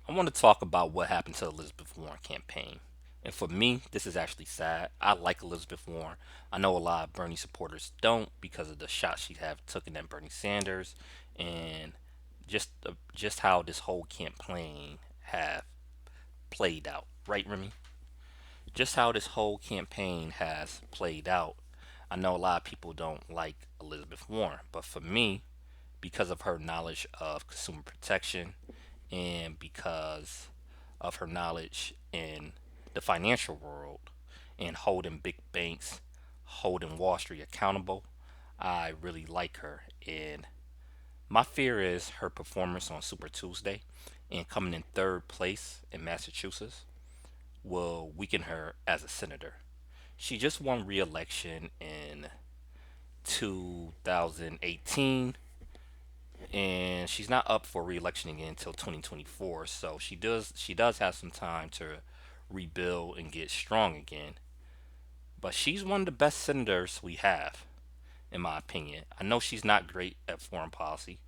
I want to talk about what happened to the Elizabeth Warren campaign. And for me, this is actually sad. I like Elizabeth Warren. I know a lot of Bernie supporters don't because of the shots she have taken at Bernie Sanders and just how this whole campaign have played out. Right, Remy? Just how this whole campaign has played out. I know a lot of people don't like Elizabeth Warren, but for me, because of her knowledge of consumer protection and because of her knowledge in the financial world and holding big banks, holding Wall Street accountable, I really like her. And my fear is her performance on Super Tuesday and coming in third place in Massachusetts will weaken her as a senator. She just won re-election in 2018 and she's not up for re-election again until 2024. So she does have some time to rebuild and get strong again. But she's one of the best senators we have, in my opinion. I know she's not great at foreign policy.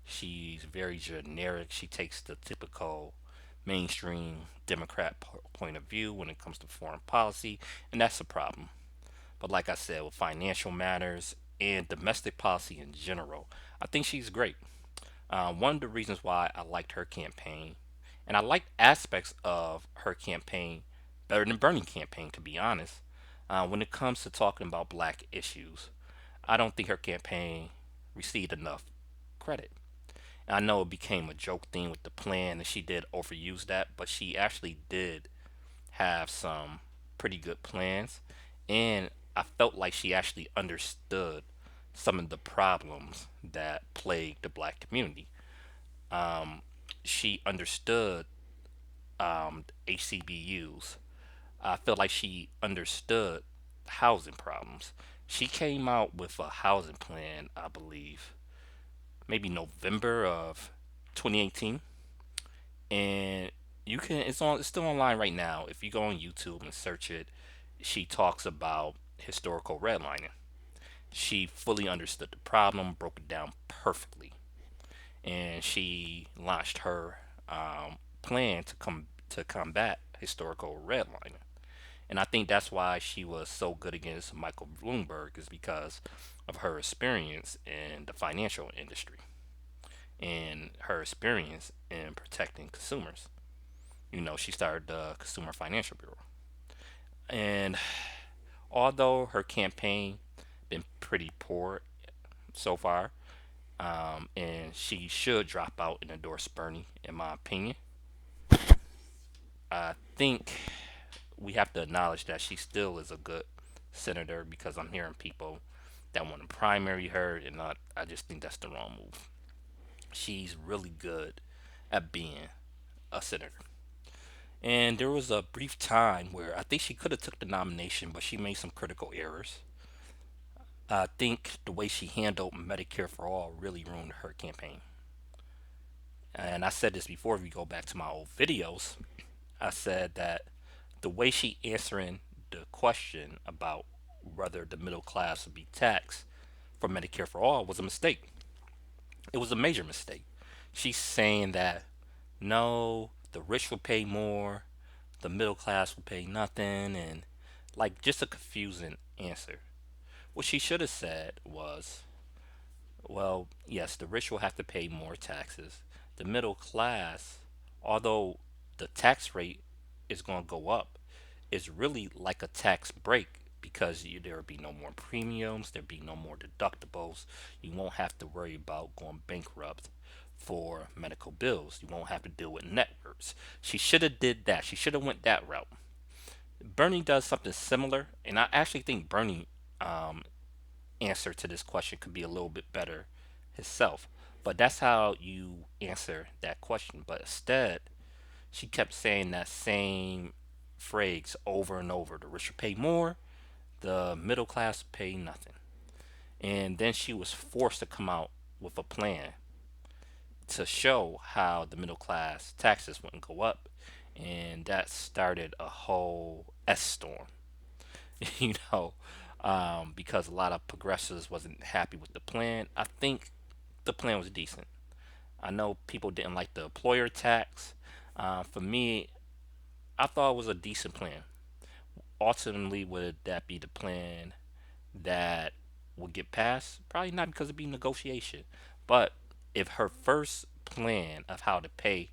She's very generic. She takes the typical mainstream Democrat point of view when it comes to foreign policy, and that's a problem. But like I said, with financial matters and domestic policy in general, I think she's great. One of the reasons why I liked her campaign, and I liked aspects of her campaign better than Bernie campaign, to be honest. When it comes to talking about black issues, I don't think her campaign received enough credit. And I know it became a joke thing with the plan, and she did overuse that, but she actually did have some pretty good plans, and I felt like she actually understood some of the problems that plague the black community. She understood HCBUs. I felt like she understood housing problems. She came out with a housing plan, I believe, maybe November of 2018, and it's still online right now. If you go on YouTube and search it, she talks about historical redlining. She fully understood the problem, broke it down perfectly, and she launched her plan to combat historical redlining. And I think that's why she was so good against Michael Bloomberg is because of her experience in the financial industry and her experience in protecting consumers. She started the Consumer Financial Bureau. And although her campaign been pretty poor so far, and she should drop out and endorse Bernie, in my opinion, I think we have to acknowledge that she still is a good senator because I'm hearing people that want to primary her, and I just think that's the wrong move. She's really good at being a senator. And there was a brief time where I think she could have took the nomination, but she made some critical errors. I think the way she handled Medicare for All really ruined her campaign. And I said this before, if you go back to my old videos, I said that the way she answering the question about whether the middle class would be taxed for Medicare for All was a mistake. It was a major mistake. She's saying that no, the rich will pay more, the middle class will pay nothing, and like just a confusing answer. What she should have said was, well, yes, the rich will have to pay more taxes. The middle class, although the tax rate is going to go up, is really like a tax break because there will be no more premiums, there'll be no more deductibles. You won't have to worry about going bankrupt for medical bills. You won't have to deal with networks. She should have did that. She should have went that route. Bernie does something similar, and I actually think Bernie um, answer to this question could be a little bit better himself. But that's how you answer that question. But instead, she kept saying that same phrase over and over. The rich will pay more, the middle class pay nothing. And then she was forced to come out with a plan to show how the middle class taxes wouldn't go up. And that started a whole S storm, you know, because a lot of progressives wasn't happy with the plan. I think the plan was decent. I know people didn't like the employer tax. For me, I thought it was a decent plan. Ultimately, would that be the plan that would get passed? Probably not, because it'd be negotiation. But if her first plan of how to pay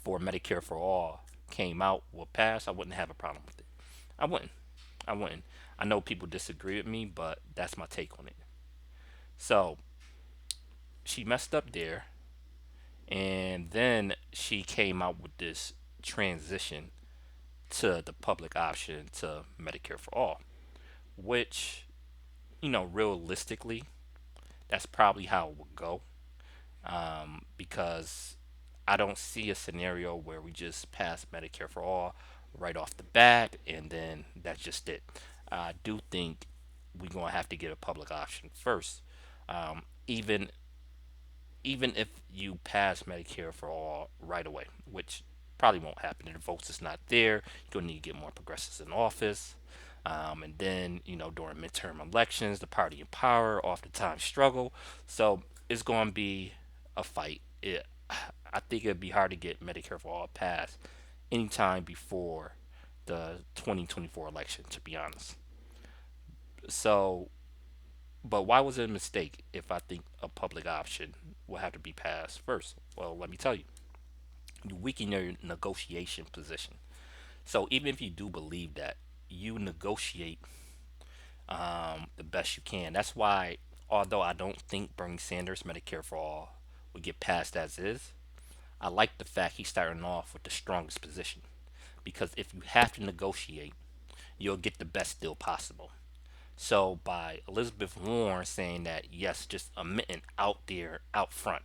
for Medicare for all came out will pass, I wouldn't have a problem with it. I wouldn't. I wouldn't. I know people disagree with me, but that's my take on it. So she messed up there, and then she came out with this transition to the public option to Medicare for all, which, realistically, that's probably how it would go. Because I don't see a scenario where we just pass Medicare for all right off the bat and then that's just it. I do think we're gonna have to get a public option first. Even if you pass Medicare for all right away, which probably won't happen. If the votes is not there, you're gonna need to get more progressives in office. And then, during midterm elections, the party in power oftentimes struggle. So it's going to be a fight. I think it'd be hard to get Medicare for all passed anytime before the 2024 election, to be honest. So, but why was it a mistake if I think a public option will have to be passed first? Well, let me tell you. You weaken your negotiation position. So even if you do believe that, you negotiate the best you can. That's why, although I don't think Bernie Sanders Medicare for all would get passed as is, I like the fact he's starting off with the strongest position. Because if you have to negotiate, you'll get the best deal possible. So by Elizabeth Warren saying that, yes, just admitting out there, out front,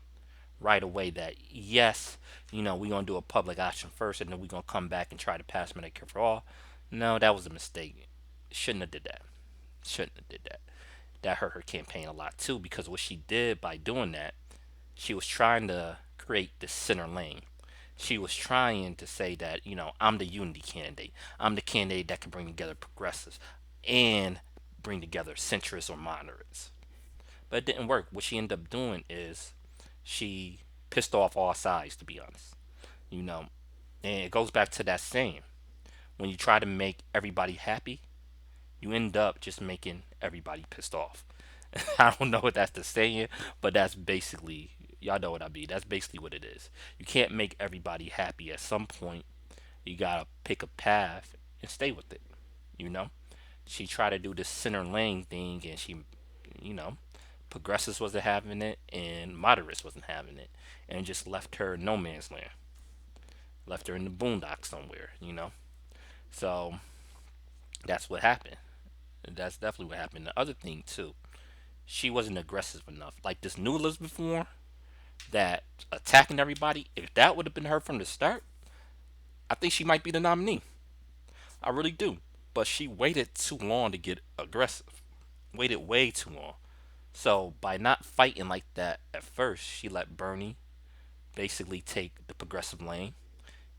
right away, that yes, we're gonna do a public option first, and then we're gonna come back and try to pass Medicare for all. No, that was a mistake. Shouldn't have did that. Shouldn't have did that. That hurt her campaign a lot too, because what she did by doing that, she was trying to create this center lane. She was trying to say that, I'm the unity candidate. I'm the candidate that can bring together progressives and bring together centrists or moderates. But it didn't work. What she ended up doing is she pissed off all sides, to be honest. You know, and it goes back to that saying: when you try to make everybody happy, you end up just making everybody pissed off. I don't know what that's the saying, but that's basically, y'all know what I mean. That's basically what it is. You can't make everybody happy. At some point, you gotta pick a path and stay with it. You know, she tried to do this center lane thing, and you know, progressives wasn't having it, and moderates wasn't having it, and just left her in no man's land. Left her in the boondocks somewhere. So that's what happened. That's definitely what happened. The other thing too, she wasn't aggressive enough. Like this new Elizabeth Warren that attacking everybody. If that would have been her from the start, I think she might be the nominee. I really do. But she waited too long to get aggressive. Waited way too long. So by not fighting like that at first, she let Bernie basically take the progressive lane,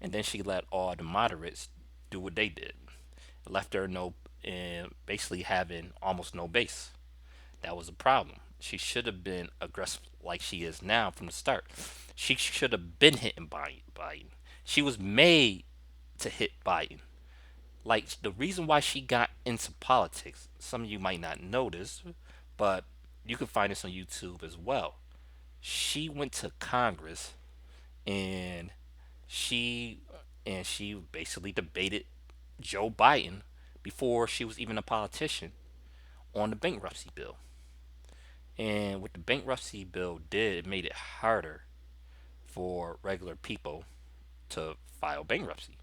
and then she let all the moderates do what they did. It left her no, and basically having almost no base. That was a problem. She should have been aggressive like she is now from the start. She should have been hitting Biden. She was made to hit Biden. Like the reason why she got into politics, some of you might not notice, but you can find this on YouTube as well. She went to Congress and she she basically debated Joe Biden before she was even a politician on the bankruptcy bill. And what the bankruptcy bill did, it made it harder for regular people to file bankruptcy.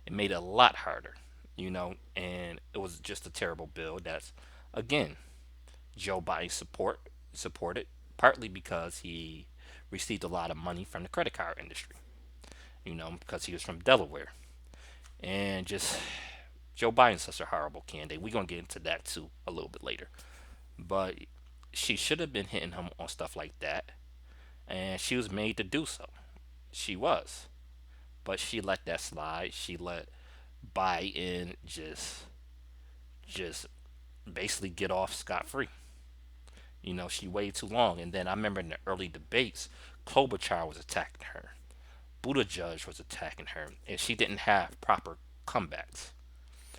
It made it a lot harder, and it was just a terrible bill that's, again, Joe Biden supported, partly because he received a lot of money from the credit card industry, because he was from Delaware. And just Joe Biden's such a horrible candidate. We're gonna get into that too a little bit later. But she should have been hitting him on stuff like that, and she was made to do so. She was, but she let that slide. She let Biden just basically get off scot free. She waited too long, and then I remember in the early debates, Klobuchar was attacking her. Buddha Judge was attacking her, and she didn't have proper comebacks.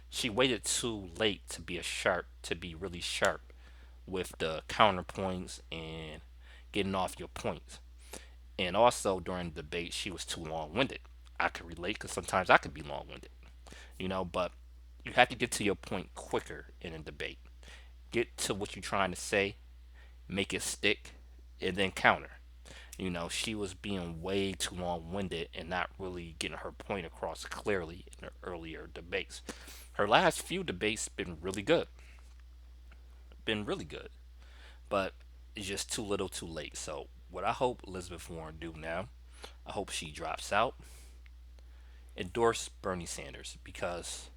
She waited too late to be a sharp, to be really sharp with the counterpoints and getting off your points. And also during the debate, she was too long-winded. I could relate because sometimes I could be long-winded, but you have to get to your point quicker in a debate. Get to what you're trying to say, make it stick, and then counter. She was being way too long winded and not really getting her point across clearly in her earlier debates. Her last few debates been really good. Been really good. But it's just too little too late. So what I hope Elizabeth Warren do now, I hope she drops out, endorse Bernie Sanders because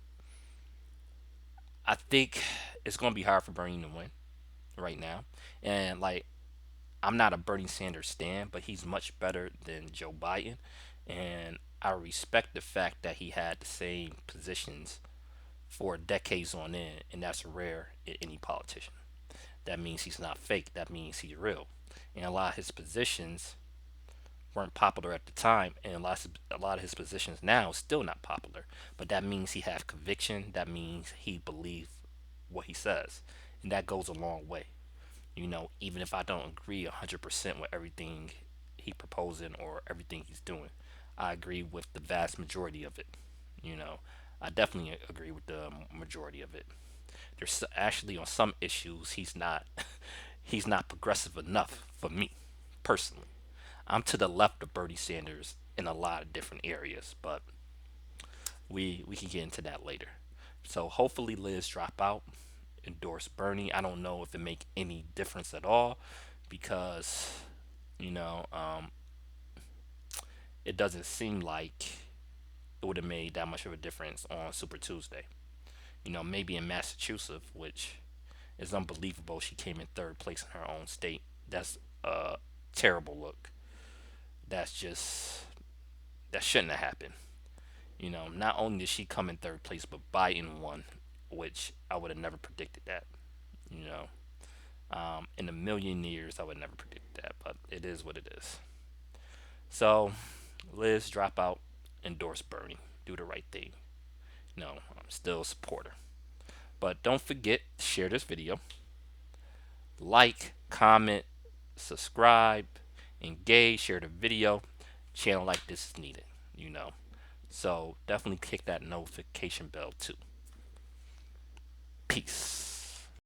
I think it's gonna be hard for Bernie to win right now. And like I'm not a Bernie Sanders stan, but he's much better than Joe Biden, and I respect the fact that he had the same positions for decades on end, and that's rare in any politician. That means he's not fake. That means he's real, and a lot of his positions weren't popular at the time, and a lot of his positions now is still not popular. But that means he has conviction. That means he believes what he says, and that goes a long way. Even if I don't agree 100% with everything he proposing or everything he's doing, I agree with the vast majority of it. You know, I definitely agree with the majority of it. There's actually on some issues he's not progressive enough for me personally. I'm to the left of Bernie Sanders in a lot of different areas, but we can get into that later. So hopefully Liz drop out, endorse Bernie. I don't know if it make any difference at all because you know it doesn't seem like it would have made that much of a difference on Super Tuesday. Maybe in Massachusetts, which is unbelievable. She came in third place in her own state. That's a terrible look. That's just that shouldn't have happened. Not only did she come in third place, but Biden won, which I would have never predicted that. You know, in a million years, I would never predict that, but it is what it is. So, Liz, drop out, endorse Bernie, do the right thing. No, I'm still a supporter. But don't forget, share this video, like, comment, subscribe, engage, share the video. Channel like this is needed, you know. So definitely click that notification bell too. Peace.